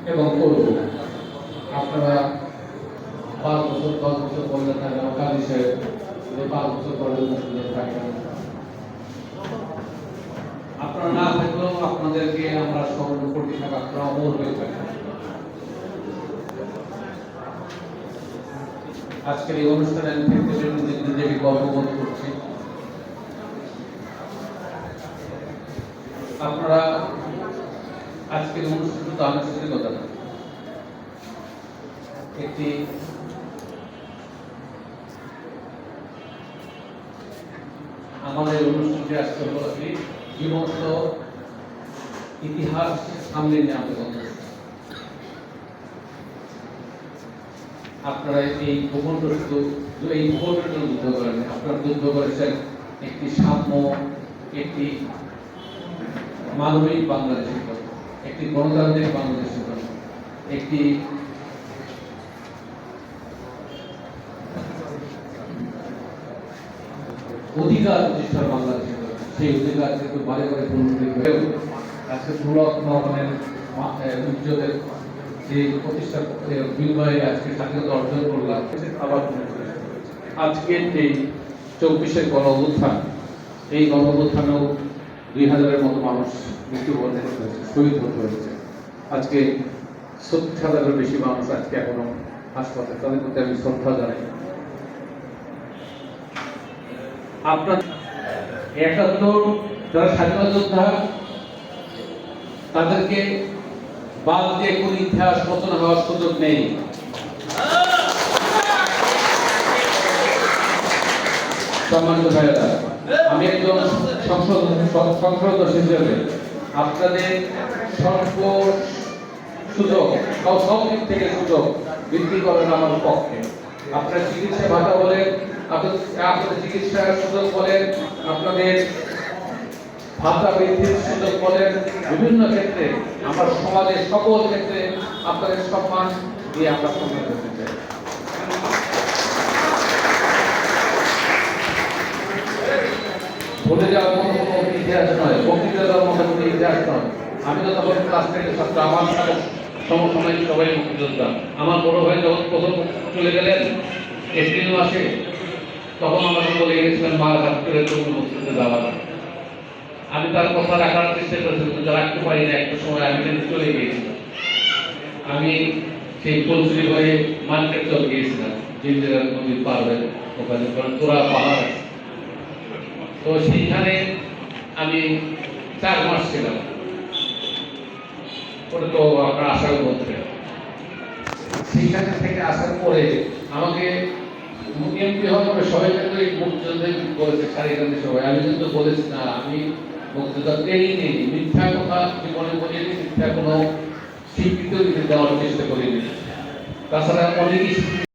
এবং করব। আপনারা 5 বছর 10 বছর পর্যন্ত থাকেন, কাজী সাহেব যে 5 বছর পর্যন্ত থাকেন, আপনারা না থাকলেও আপনাদেরকে আমরা স্মরণ করতে থাকা, আপনারা অমর হয়ে থাকেন। আজকের এই অনুষ্ঠানে আমি নিজেকে গর্ববোধ করছি। আপনারা আজকের অনুষ্ঠান তো আনুষ্ঠানিকতা না, একটি আমাদের অনুষ্ঠানটি আজকে হলো একটি জীবন্ত ইতিহাস সামনে নিয়ে আমাদের কথা। আপনারা এই ভূখণ্ড শুধু এই ভূখণ্ডের জন্য যুদ্ধ করেন, আপনারা যুদ্ধ করেছেন একটি সাম্য, একটি মানবিক বাংলাদেশের জন্য, একটি গণতান্ত্রিক বাংলাদেশের জন্য, একটি অধিকার প্রতিষ্ঠার বাংলাদেশের জন্য। সেই অধিকার যেহেতু বারে বারে পুনরুদ্ধার হয়েও আজকে মূলক ভবনের উজ্জ্বলের যে প্রতিষ্ঠা বিনিময়ে আজকে স্বাধীনতা অর্জন করলাম, আবার আজকের যে 24-এর গণ অভ্যুত্থান, এই গণ অভ্যুত্থানেও 2000-এর মতো মানুষ মৃত্যুবরণ হয়েছে, শহীদ হতে হয়েছে। আজকে 70,000-এর বেশি মানুষ আজকে এখনো হাসপাতালে, তাদের প্রতি আমি শ্রদ্ধা জানাই। আপনার 71 যারা স্বাধীনতা যোদ্ধা, তাদেরকে বাদ দিয়ে কোন ইতিহাস রচনা হওয়ার সুযোগ নেই। সম্মানিত ভাইয়েরা, আমি একজন সংসদ হিসেবে আপনাদের সর্ব সুযোগ, সব দিক থেকে সুযোগ বৃদ্ধি করেন আমার পক্ষে। আপনার চিকিৎসা ভাতা বলেন, আপনাদের চিকিৎসার সুযোগ বলেন, আপনাদের ভাতা বৃদ্ধির সুযোগ বলেন, বিভিন্ন ক্ষেত্রে আমার সমাজের সকল ক্ষেত্রে আপনাদের সম্মান দিয়ে আমরা সম্মান করতে চাই। বলে যাওয়ার মতো কোনো ইতিহাস নয়, বক্তৃতা দেওয়ার মতো কোনো ইতিহাস নয়। আমি তো তখন ক্লাস 10-এর ছাত্র, আমার সমসাময়িক সবাই মুক্তিযোদ্ধা। আমার বড় ভাই যখন প্রথম চলে গেলেন এপ্রিল মাসে, তখন আমাকে বলে গেছিলেন মার হাত করে তরুণ বক্তৃতা দেওয়া। আমি তার কথা রাখার চেষ্টা করেছিলাম, কিন্তু রাখতে পারি না। একটা সময় আমি কিন্তু চলে গিয়েছিলাম। আমি সেই কলচুরি হয়ে মার্কেট চলে গিয়েছিলাম, জিন্দিরা নদীর পার হয়ে, ওখানে তোরা পাহাড়। তো সেইখানে আমি 4 মাস ছিলাম। ওটা তো আপনার আসার মধ্যে, সেইখানে থেকে আসার পরে আমাকে এমপি হওয়ার পরে সবাই কিন্তু এই মুক্তিযুদ্ধে বলেছে, সারিকান্দি সবাই। আমি কিন্তু বলেছি না, আমি মুক্তিযোদ্ধা ট্রেনিং নেই, মিথ্যা কথা জীবনে বলিনি, মিথ্যা কোনো স্বীকৃতি দেওয়ার চেষ্টা করিনি। তাছাড়া অনেকই